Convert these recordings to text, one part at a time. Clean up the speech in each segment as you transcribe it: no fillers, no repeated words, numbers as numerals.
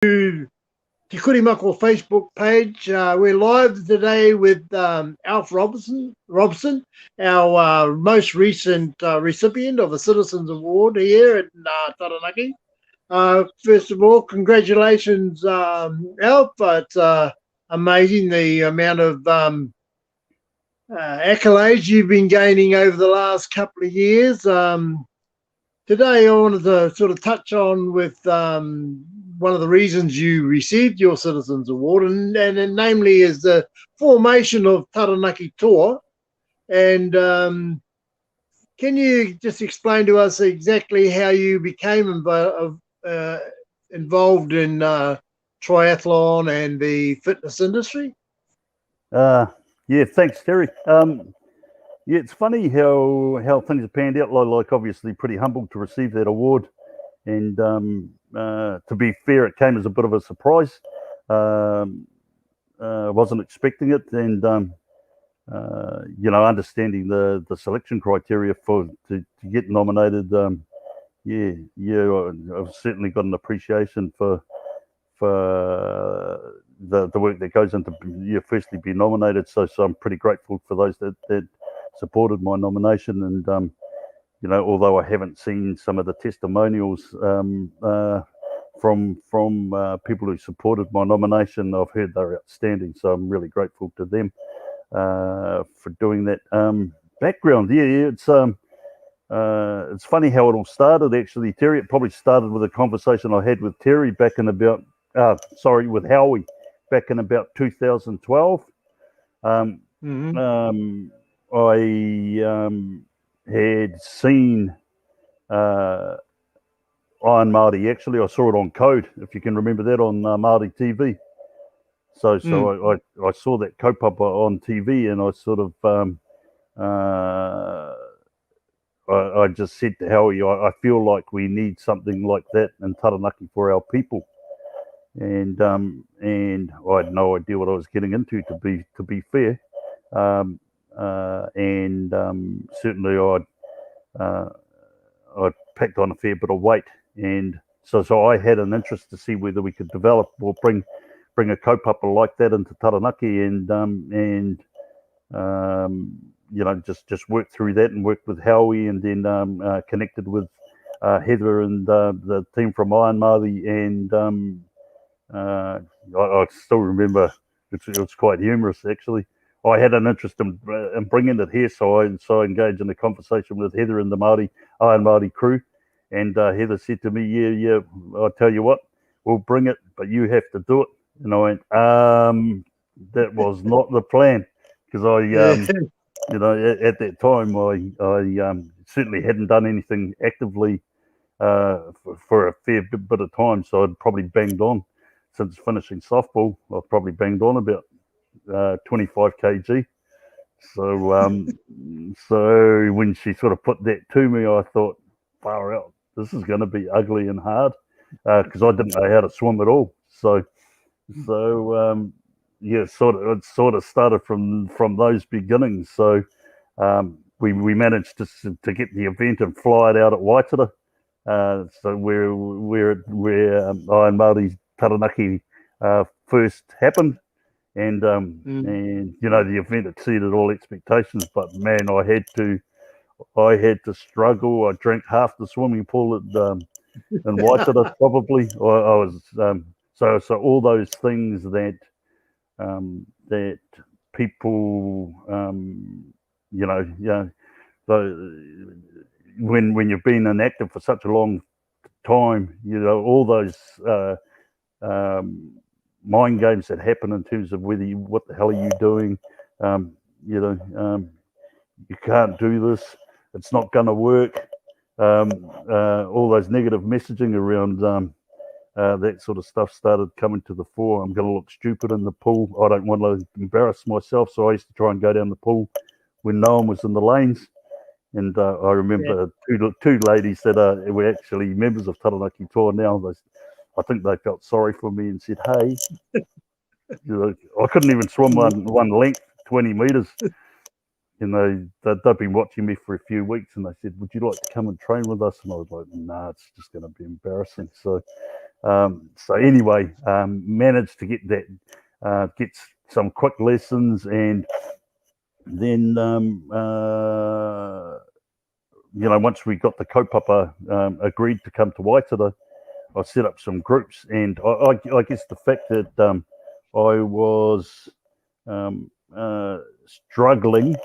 The Korimako Facebook page. We're live today with Alf Robson, our most recent recipient of the Citizens Award here at Taranaki. First of all, congratulations, Alf. It's amazing the amount of accolades you've been gaining over the last couple of years. Today, I wanted to sort of touch on with one of the reasons you received your Citizens Award, and namely is the formation of Taranaki Toa. And can you just explain to us exactly how you became involved in triathlon and the fitness industry? Yeah, thanks, Teri. Yeah, it's funny how things have panned out. Like obviously pretty humbled to receive that award, and to be fair, it came as a bit of a surprise. Wasn't expecting it, and understanding the selection criteria to get nominated. I've certainly got an appreciation for the work that goes into firstly be nominated. So I'm pretty grateful for those that supported my nomination, and although I haven't seen some of the testimonials from people who supported my nomination, I've heard they're outstanding. So I'm really grateful to them for doing that. Background, it's funny how it all started. Actually, Teri, it probably started with a conversation I had with Teri back in about with Howie back in about 2012. I had seen Iron Māori. Actually, I saw it on Code, if you can remember that, on Māori TV. So I saw that kaupapa on TV, and I sort of I just said to Howie, I feel like we need something like that in Taranaki for our people. And I had no idea what I was getting into, to be fair. Certainly I packed on a fair bit of weight, and so I had an interest to see whether we could develop or bring a kaupapa like that into Taranaki, and just work through that, and worked with Howie, and then connected with Heather and the team from Iron Māori, and I still remember it was quite humorous, actually. I had an interest in bringing it here, so I engaged in a conversation with Heather and the Iron Māori crew, and Heather said to me, "Yeah, I'll tell you what, we'll bring it, but you have to do it." And I went, "That was not the plan," because at that time I certainly hadn't done anything actively for a fair bit of time, so I'd probably banged on. Since finishing softball, I've probably banged on about 25 kg. So when she sort of put that to me, I thought, far out, this is going to be ugly and hard, because I didn't know how to swim at all. So it sort of started from those beginnings. So we managed to get the event and fly it out at Waitara. So where Iron Māori Taranaki first happened, and the event exceeded all expectations. But man, I had to struggle. I drank half the swimming pool in Waitara probably. I was so all those things that people when you've been inactive for such a long time, all those mind games that happen in terms of what the hell are you doing, you can't do this, it's not going to work, all those negative messaging around that sort of stuff started coming to the fore. I'm going to look stupid in the pool, I don't want to embarrass myself, so I used to try and go down the pool when no one was in the lanes. And I remember two ladies that were actually members of Taranaki Toa now. I think they felt sorry for me and said, "Hey," I couldn't even swim one length, 20 meters. And they'd been watching me for a few weeks, and they said, "Would you like to come and train with us?" And I was like, "Nah, it's just going to be embarrassing." So So anyway, managed to get that, get some quick lessons, and then once we got the kaupapa agreed to come to Waitara, I set up some groups, and I guess the fact that I was struggling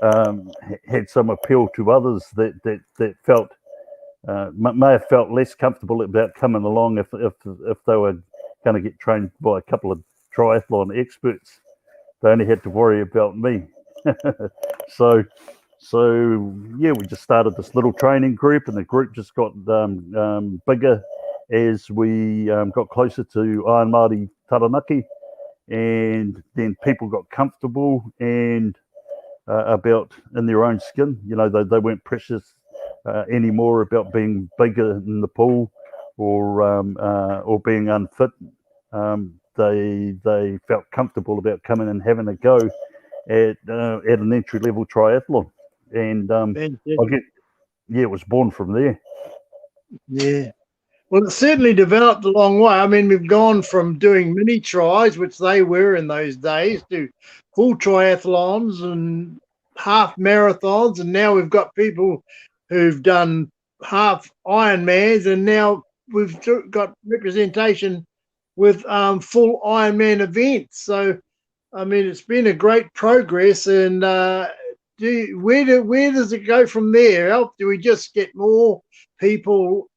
had some appeal to others that felt may have felt less comfortable about coming along if they were going to get trained by a couple of triathlon experts. They only had to worry about me. So yeah, we just started this little training group, and the group just got bigger as we got closer to Taranaki Taranaki, and then people got comfortable and about in their own skin. They weren't precious anymore about being bigger in the pool or being unfit. They felt comfortable about coming and having a go at an entry level triathlon, and it was born from there. Yeah. Well, it certainly developed a long way. I mean, we've gone from doing mini tries, which they were in those days, to full triathlons and half marathons, and now we've got people who've done half Ironmans, and now we've got representation with full Ironman events. So, I mean, it's been a great progress. And where does it go from there? Do we just get more people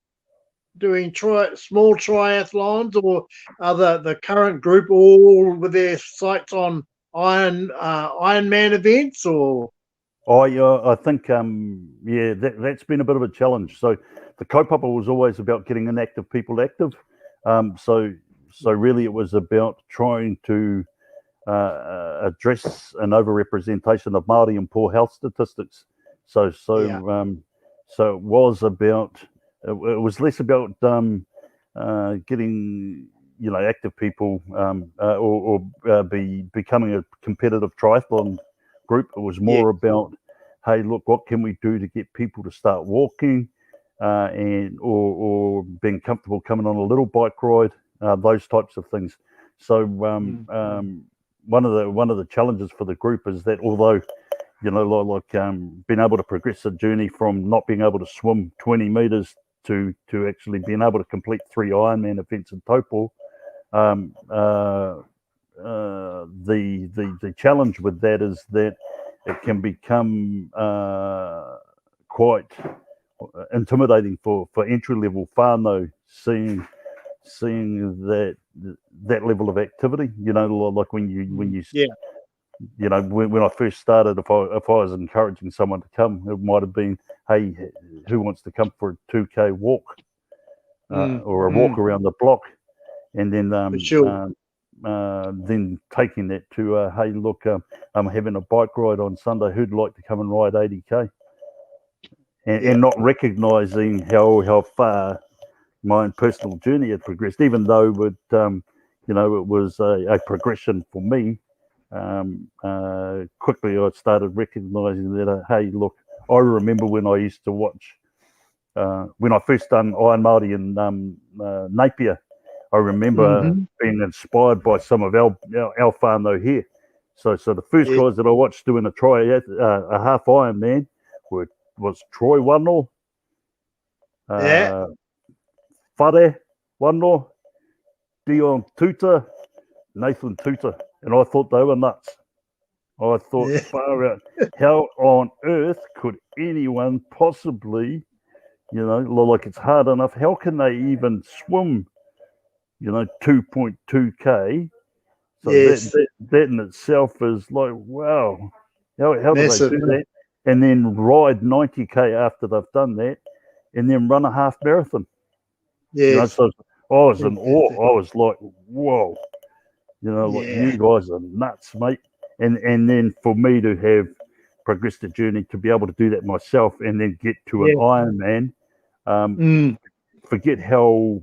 doing small triathlons, or are the current group all with their sights on Ironman events? Or I think that's been a bit of a challenge. So the kaupapa was always about getting inactive people active. So really it was about trying to address an overrepresentation of Māori in poor health statistics. So it was about. It was less about getting active people or becoming a competitive triathlon group. It was more about, hey, look, what can we do to get people to start walking and or being comfortable coming on a little bike ride, those types of things. So one of the challenges for the group is that although being able to progress a journey from not being able to swim 20 meters to actually being able to complete 3 Ironman events in Taupo, the challenge with that is that it can become quite intimidating for entry level whānau seeing that level of activity. Like when you when I first started, if I was encouraging someone to come, it might have been, hey, who wants to come for a 2K walk or a walk around the block, and then then taking that to hey, look, I'm having a bike ride on Sunday. Who'd like to come and ride 80K? And not recognising how far my own personal journey had progressed, even though it was a progression for me. Quickly I started recognising that, hey, look, I remember when I used to watch, when I first done Iron Māori in Napier, I remember being inspired by some of our whānau here. So the first guys that I watched doing a half Ironman was Troy Wano, Whare Wano, Dion Tuta, Nathan Tuta. And I thought they were nuts. I thought, far out, how on earth could anyone possibly, like it's hard enough, how can they even swim, 2.2K? So that in itself is like, wow, how do they do that? And then ride 90K after they've done that, and then run a half marathon. So I was in awe. I was like, whoa. You guys are nuts, mate. And then for me to have progressed the journey to be able to do that myself and then get to an Ironman, forget how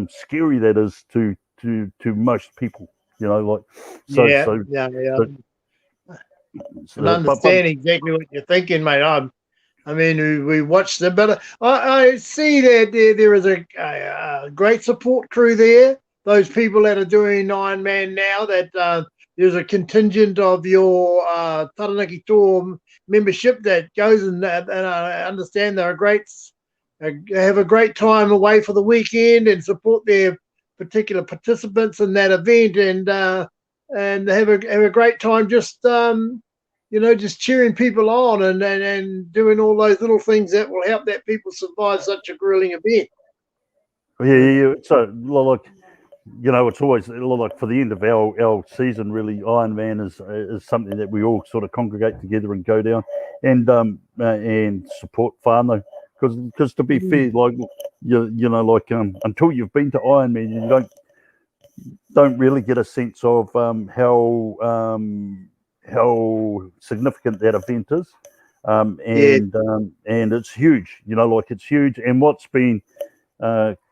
scary that is to most people. I can understand exactly what you're thinking, mate. I mean, we watched them, but I see that there is a great support crew there. Those people that are doing Ironman now, that there's a contingent of your Taranaki Toa membership that goes, and I understand they're have a great time away for the weekend and support their particular participants in that event, and have a great time just just cheering people on and doing all those little things that will help that people survive such a grueling event. Yeah. So, like, it's always like for the end of our season, really, Ironman is something that we all sort of congregate together and go down and support whānau. Because to be fair, like until you've been to Ironman, you don't really get a sense of how significant that event is, and it's huge. It's huge. And what's been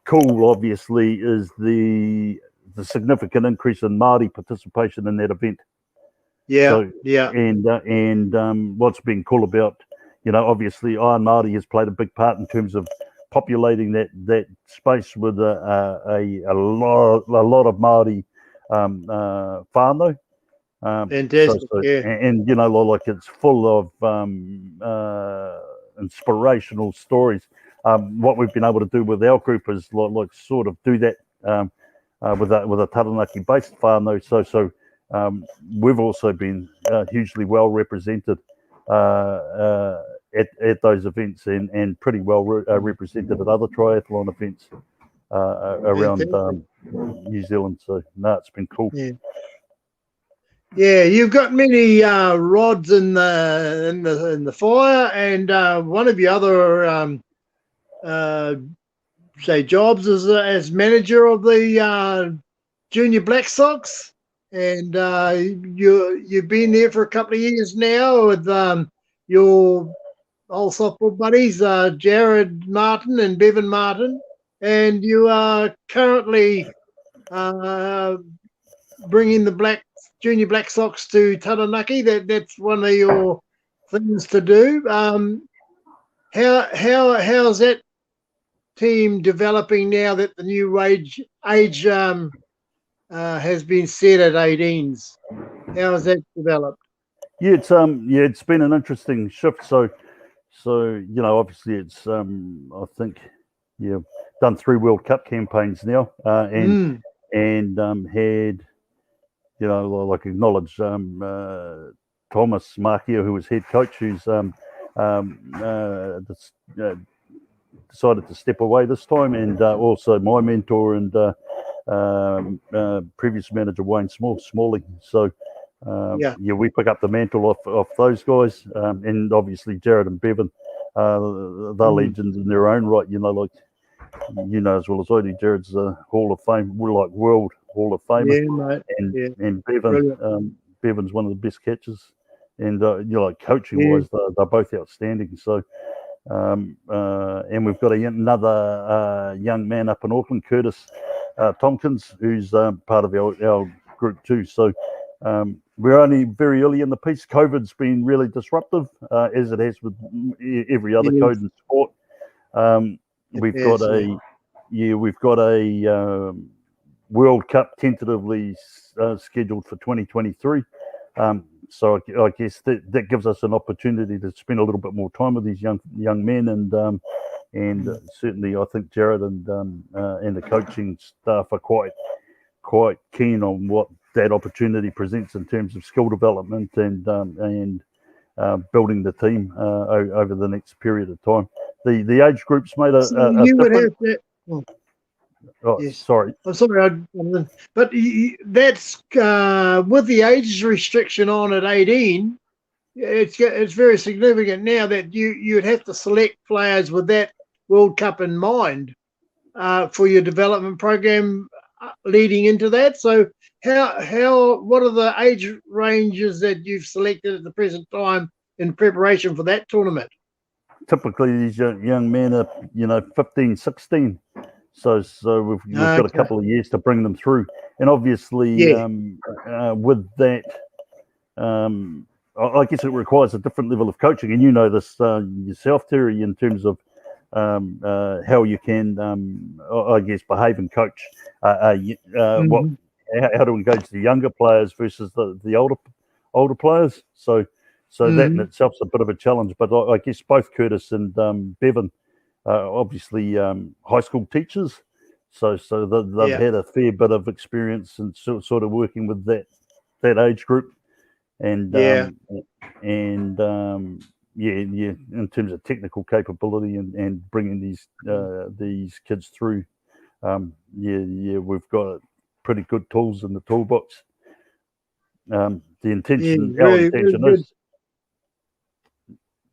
cool, obviously, is the significant increase in Māori participation in that event. And what's been cool about, obviously, Iron Māori has played a big part in terms of populating that space with a lot of Māori whānau. Fantastic. And like it's full of inspirational stories. What we've been able to do with our group is like sort of do that with a Taranaki based whānau. So we've also been hugely well represented at those events and pretty well represented at other triathlon events around New Zealand. So it's been cool. Yeah, you've got many rods in the fire, and one of your other jobs as manager of the Junior Black Sox, and you've been there for a couple of years now with your old softball buddies, Jared Martin and Bevan Martin, and you are currently bringing the Junior Black Sox to Taranaki. That's one of your things to do. How's that team developing now that the new age has been set at 18s? How has that developed? Yeah, it's been an interesting shift. So obviously it's I think done 3 World Cup campaigns now, and had like acknowledge Thomas Markio, who was head coach, who's decided to step away this time, and also my mentor and previous manager Wayne Smalley. So we pick up the mantle off those guys, and obviously Jared and Bevan, they're legends in their own right. Like as well as I do, Jared's a Hall of Fame, like world Hall of Famer, and Bevan, Bevan's one of the best catchers, and like coaching wise, they're both outstanding. So. And we've got another young man up in Auckland, Curtis Tompkins, who's part of our group too. So we're only very early in the piece. COVID's been really disruptive, as it has with every other code in sport. We've got a World Cup tentatively scheduled for 2023. So I guess that gives us an opportunity to spend a little bit more time with these young men, and certainly I think Jared and the coaching staff are quite keen on what that opportunity presents in terms of skill development and building the team over the next period of time. The age groups made a difference. Oh, yes. Sorry. I'm sorry, but that's with the age restriction on at 18. It's very significant now that you'd have to select players with that World Cup in mind for your development program leading into that. So what are the age ranges that you've selected at the present time in preparation for that tournament? Typically, these young men are 15, 16. So we've got a couple of years to bring them through, and obviously with that, I guess it requires a different level of coaching, and you know this yourself, Terry, in terms of how you can, I guess, behave and coach. What how to engage the younger players versus the older players. So that in itself is a bit of a challenge. But I guess both Curtis and Bevan are obviously high school teachers, so they've had a fair bit of experience and sort of working with that age group. And in terms of technical capability and bringing these kids through, we've got pretty good tools in the toolbox. The intention, our intention is,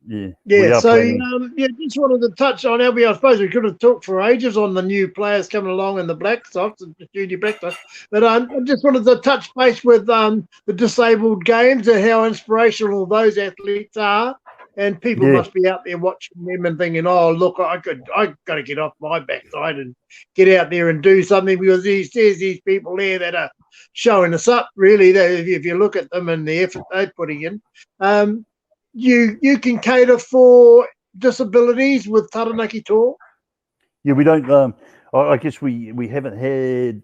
we are So planning. just wanted to touch on Albie. I suppose we could have talked for ages on the new players coming along in the Black Sox, the junior Black Sox. But I just wanted to touch base with the disabled games and how inspirational those athletes are. And people must be out there watching them and thinking, "Oh, look, I got to get off my backside and get out there and do something," because there's these people there that are showing us up. Really, if you look at them and the effort they're putting in. You can cater for disabilities with Taranaki Toa? Yeah, we don't. I guess we haven't had.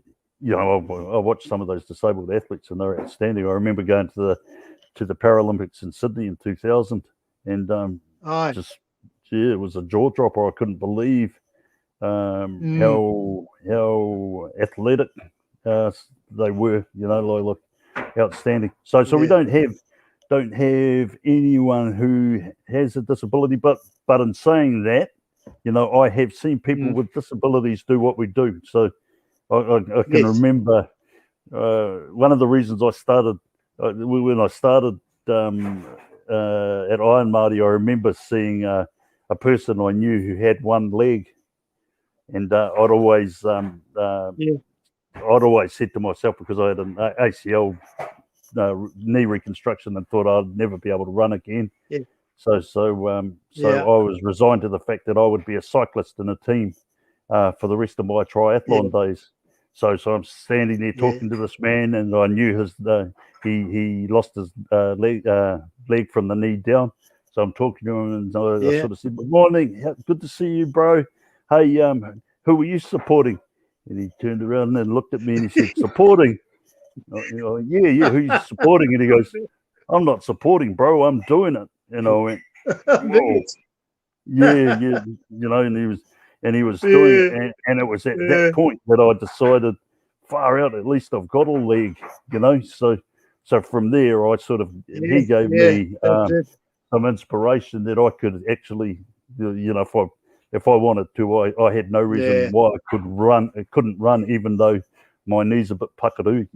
I watched some of those disabled athletes and they're outstanding. I remember going to the Paralympics in Sydney in 2000, and it was a jaw dropper. I couldn't believe how athletic they were. Like outstanding. So we don't have anyone who has a disability, but in saying that, I have seen people with disabilities do what we do. So I can remember one of the reasons I started when I started at Iron Māori. I remember seeing a person I knew who had one leg, and I'd always said to myself, because I had an ACL knee reconstruction and thought I'd never be able to run again. So I was resigned to the fact that I would be a cyclist in a team for the rest of my triathlon days. So I'm standing there talking to this man, and I knew he lost his leg from the knee down. So I'm talking to him, and I sort of said, "Good morning, good to see you, bro. Hey, who were you supporting?" And he turned around and looked at me and he said, "Supporting?" Who you supporting? And he goes, "I'm not supporting, bro. I'm doing it." And I went, "Whoa." And he was doing it, and it was at that point that I decided, far out, at least I've got a leg, So from there, I sort of he gave me some inspiration that I could actually, if I wanted to, I had no reason why I couldn't run, even though my knee's a bit puckaroo,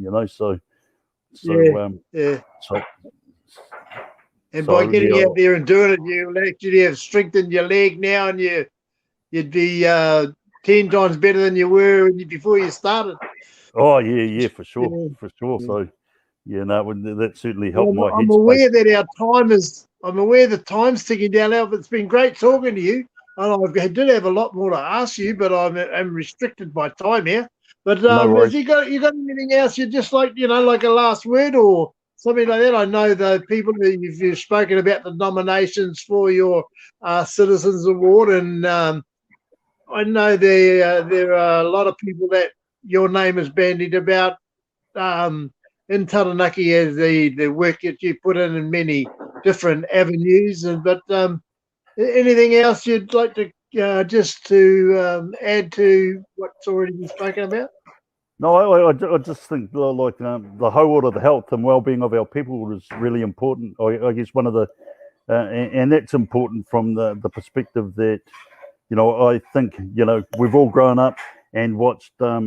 And by getting out there and doing it, you actually have strengthened your leg now, and you'd be 10 times better than you were before you started. Oh for sure. So that certainly helped my headspace. I'm aware that I'm aware the time's ticking down now, but it's been great talking to you. And I did have a lot more to ask you, but I'm restricted by time here. But have you got anything else you'd just like a last word or something like that? I know the people that you've spoken about the nominations for your Citizens Award, and I know there are a lot of people that your name is bandied about in Taranaki as the work that you put in many different avenues. But anything else you'd like to just to add to what's already been spoken about? No, I just think the whole order of the health and well-being of our people is really important. I guess one of the and that's important from the perspective that I think we've all grown up and watched our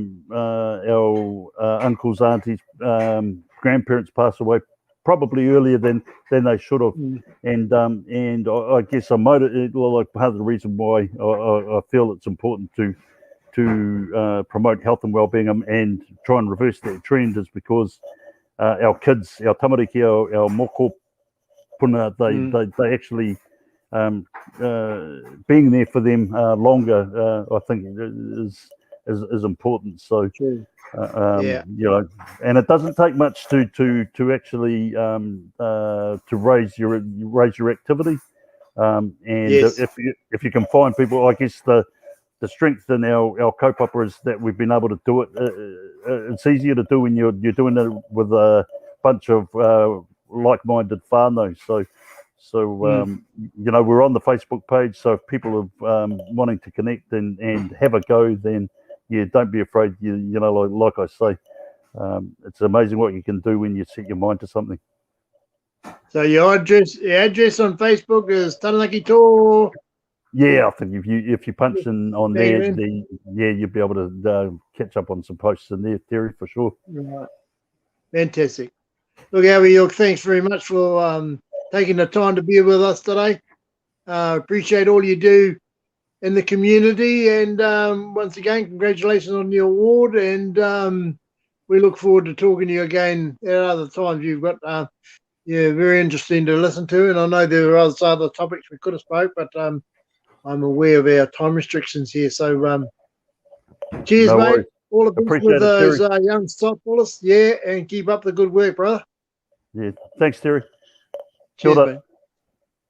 uncles, aunties, grandparents pass away probably earlier than they should have, and I guess part of the reason why I feel it's important to promote health and well-being and try and reverse that trend is because our kids, our tamariki, our moko puna, they actually being there for them longer, I think is important. So Yeah. You know, and it doesn't take much to actually to raise your activity. And Yes. if you can find people, I guess the strength in our kaupapa is that we've been able to do it. It's easier to do when you're doing it with a bunch of like-minded whānau. So you know, we're on the Facebook page. So if people are wanting to connect and have a go, then yeah, don't be afraid. You know, like I say, it's amazing what you can do when you set your mind to something. So your address on Facebook is Taranaki Toa. Yeah, I think if you punch in on there, Amen. yeah, you'll be able to catch up on some posts in there, Terry, for sure. Right. Fantastic. Look, Howie, thanks very much for taking the time to be with us today. Appreciate all you do in the community, and once again, congratulations on your award. And we look forward to talking to you again at other times. You've got very interesting to listen to, and I know there are other topics we could have spoke, but I'm aware of our time restrictions here. So cheers, No mate. worries. All the best Appreciate with those it, young softballers. Yeah, and keep up the good work, brother. Yeah, thanks, Terry. Cheers, Kia ora. mate.